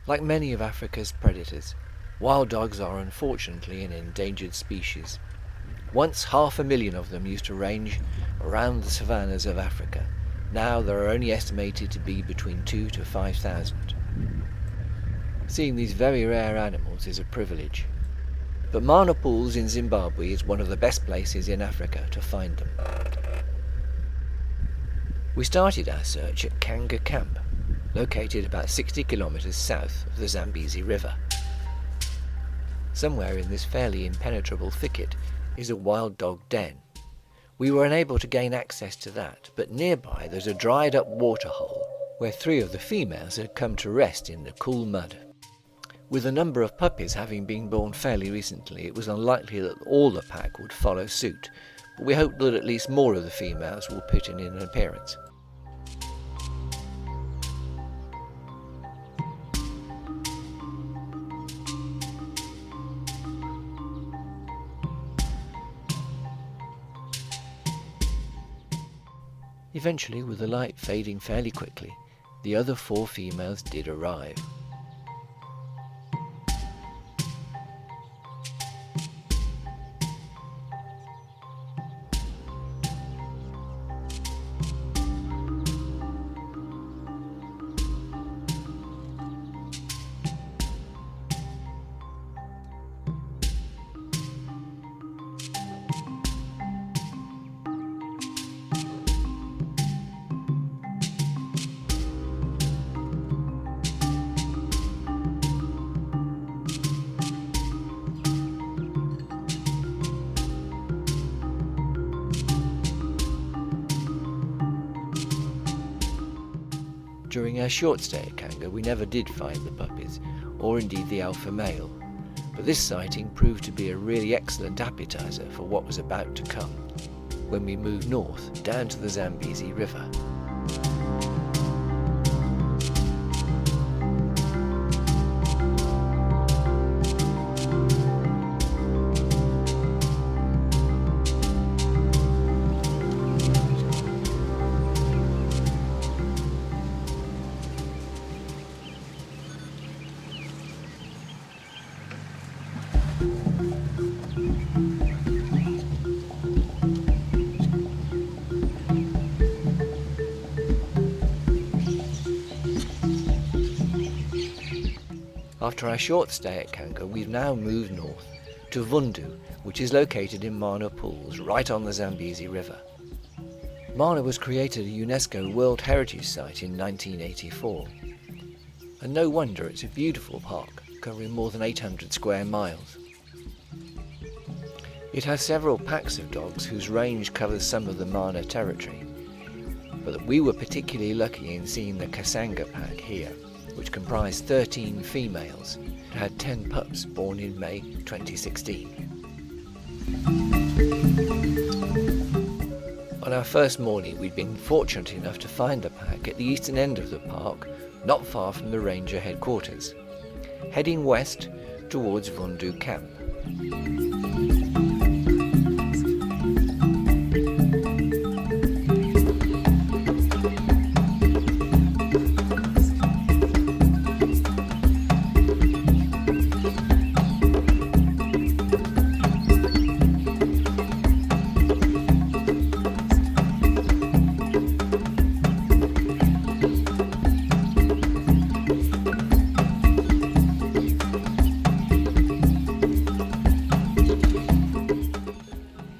Like many of Africa's predators, wild dogs are unfortunately an endangered species. Once 500,000 of them used to range around the savannas of Africa. Now there are only estimated to be between 2,000 to 5,000. Seeing these very rare animals is a privilege. But Mana Pools in Zimbabwe is one of the best places in Africa to find them. We started our search at Kanga camp, located about 60 kilometers south of the Zambezi River. Somewhere in this fairly impenetrable thicket is a wild dog den. We were unable to gain access to that, but nearby there's a dried up waterhole where 3 of the females had come to rest in the cool mud. With a number of puppies having been born fairly recently, it was unlikely that all the pack would follow suit, but we hoped that at least more of the females will put in an appearance. Eventually, with the light fading fairly quickly, the other 4 females did arrive. During our short stay at Kanga, we never did find the puppies, or indeed the alpha male, but this sighting proved to be a really excellent appetizer for what was about to come, when we moved north down to the Zambezi River. After our short stay at Kanga, we've now moved north to Vundu, which is located in Mana Pools, right on the Zambezi River. Mana was created a UNESCO World Heritage Site in 1984, and no wonder it's a beautiful park covering more than 800 square miles. It has several packs of dogs whose range covers some of the Mana territory, but we were particularly lucky in seeing the Kasanga pack here, which comprised 13 females and had 10 pups born in May 2016. On our first morning, we'd been fortunate enough to find the pack at the eastern end of the park, not far from the ranger headquarters, heading west towards Vundu camp.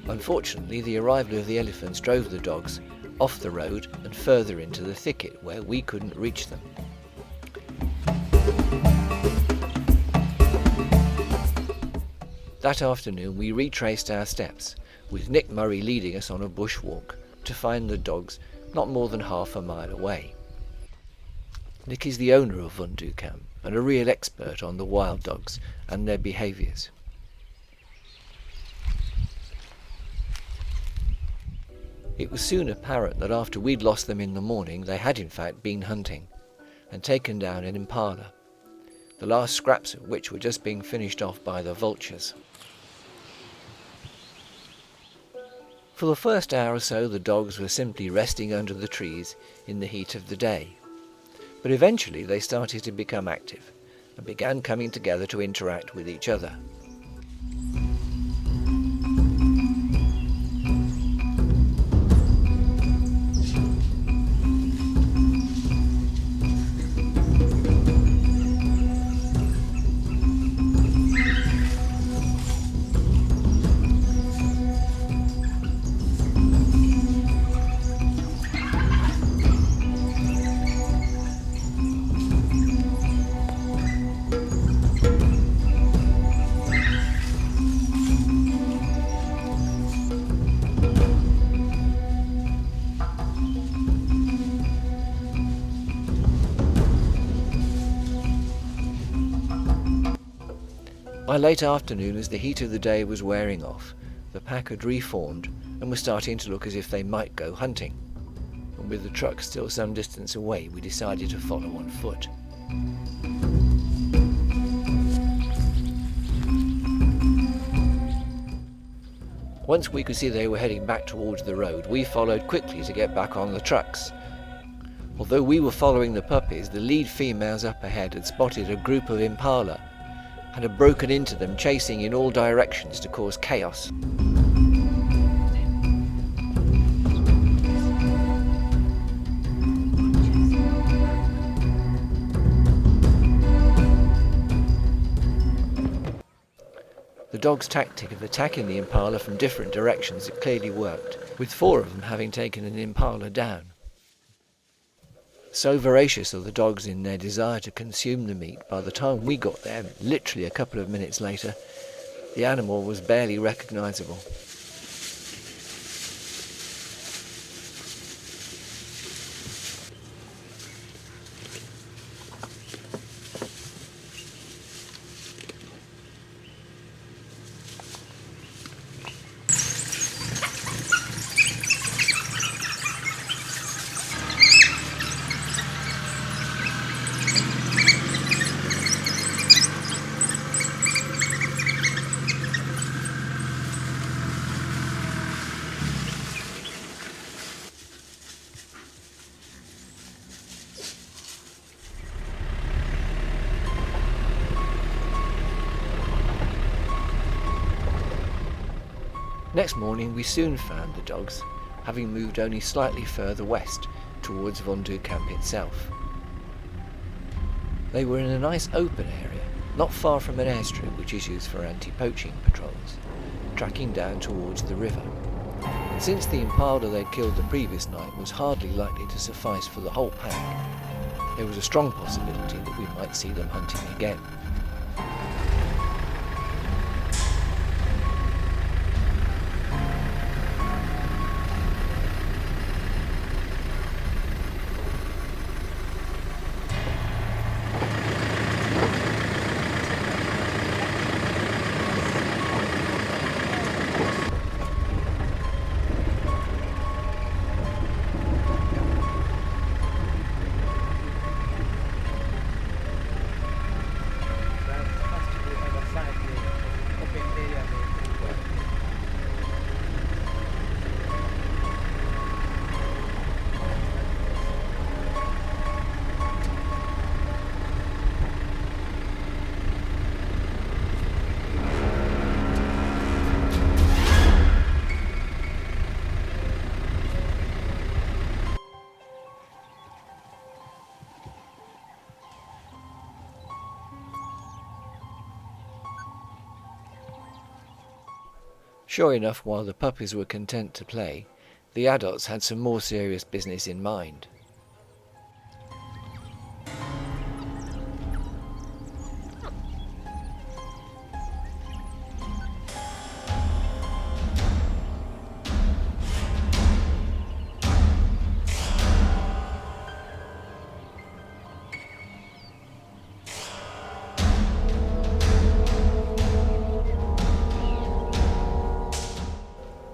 Unfortunately, the arrival of the elephants drove the dogs off the road and further into the thicket where we couldn't reach them. That afternoon we retraced our steps, with Nick Murray leading us on a bushwalk to find the dogs not more than half a mile away. Nick is the owner of Vundu Camp and a real expert on the wild dogs and their behaviours. It was soon apparent that after we'd lost them in the morning, they had in fact been hunting and taken down an Impala, the last scraps of which were just being finished off by the vultures. For the first hour or so, the dogs were simply resting under the trees in the heat of the day, but eventually they started to become active, and began coming together to interact with each other. By late afternoon, as the heat of the day was wearing off, the pack had reformed and was starting to look as if they might go hunting. And with the truck still some distance away, we decided to follow on foot. Once we could see they were heading back towards the road, we followed quickly to get back on the trucks. Although we were following the puppies, the lead females up ahead had spotted a group of Impala and had broken into them, chasing in all directions to cause chaos. The dogs' tactic of attacking the Impala from different directions had clearly worked, with 4 of them having taken an Impala down. So voracious are the dogs in their desire to consume the meat, by the time we got there, literally a couple of minutes later, the animal was barely recognisable. Next morning we soon found the dogs, having moved only slightly further west, towards Vondu camp itself. They were in a nice open area, not far from an airstrip which is used for anti-poaching patrols, tracking down towards the river. And since the Impala they'd killed the previous night was hardly likely to suffice for the whole pack, there was a strong possibility that we might see them hunting again. Sure enough, while the puppies were content to play, the adults had some more serious business in mind.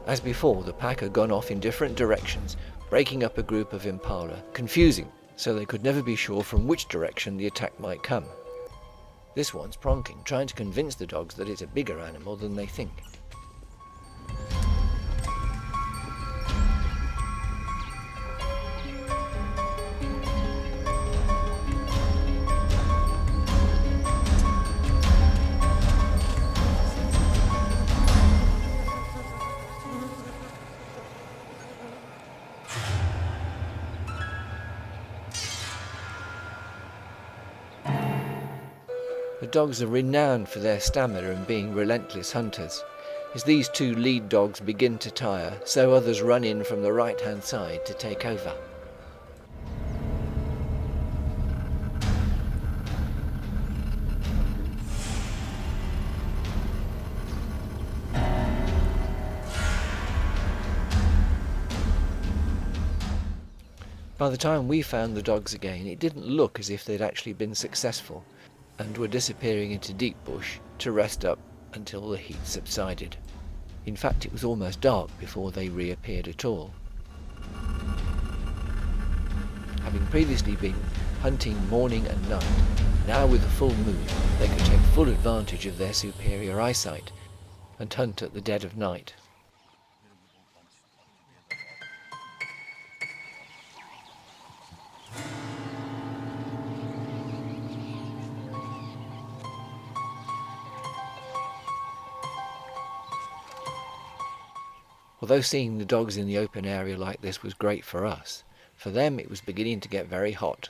As before, the pack had gone off in different directions, breaking up a group of Impala, confusing, so they could never be sure from which direction the attack might come. This one's pronking, trying to convince the dogs that it's a bigger animal than they think. dogs are renowned for their stamina and being relentless hunters. As these two lead dogs begin to tire, so others run in from the right-hand side to take over. By the time we found the dogs again, it didn't look as if they'd actually been successful, and were disappearing into deep bush to rest up until the heat subsided. In fact, it was almost dark before they reappeared at all. Having previously been hunting morning and night, now with the full moon they could take full advantage of their superior eyesight and hunt at the dead of night. Although seeing the dogs in the open area like this was great for us, for them it was beginning to get very hot.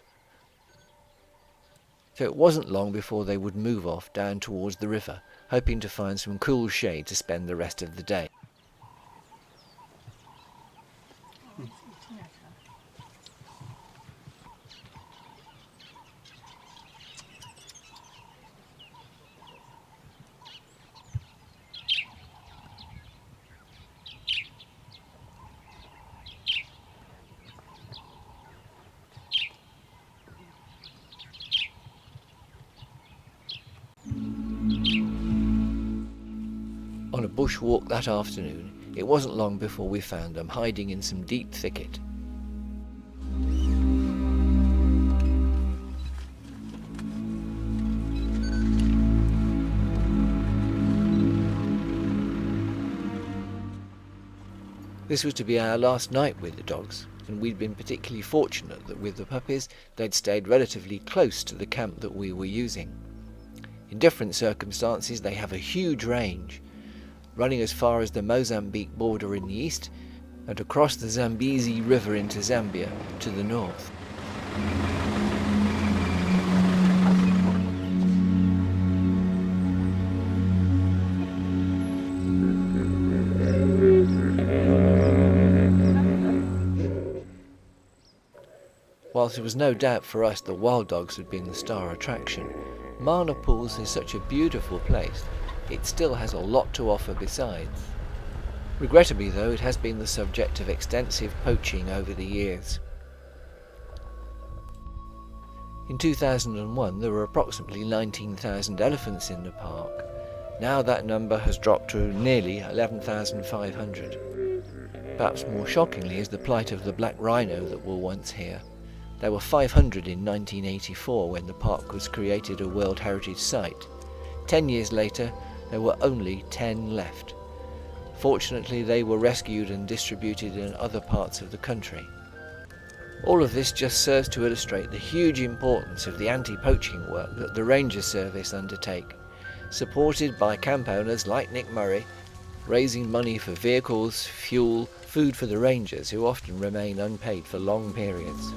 So it wasn't long before they would move off down towards the river, hoping to find some cool shade to spend the rest of the day. On a bush walk that afternoon, it wasn't long before we found them hiding in some deep thicket. This was to be our last night with the dogs, and we'd been particularly fortunate that with the puppies they'd stayed relatively close to the camp that we were using. In different circumstances they have a huge range, running as far as the Mozambique border in the east and across the Zambezi River into Zambia to the north. Whilst there was no doubt for us the wild dogs had been the star attraction, Mana Pools is such a beautiful place. It still has a lot to offer besides. Regrettably though, it has been the subject of extensive poaching over the years. In 2001 there were approximately 19,000 elephants in the park. Now that number has dropped to nearly 11,500. Perhaps more shockingly is the plight of the black rhino that were once here. There were 500 in 1984 when the park was created a World Heritage Site. 10 years later, there were only 10 left. Fortunately, they were rescued and distributed in other parts of the country. All of this just serves to illustrate the huge importance of the anti-poaching work that the Ranger Service undertake, supported by camp owners like Nick Murray, raising money for vehicles, fuel, food for the rangers who often remain unpaid for long periods.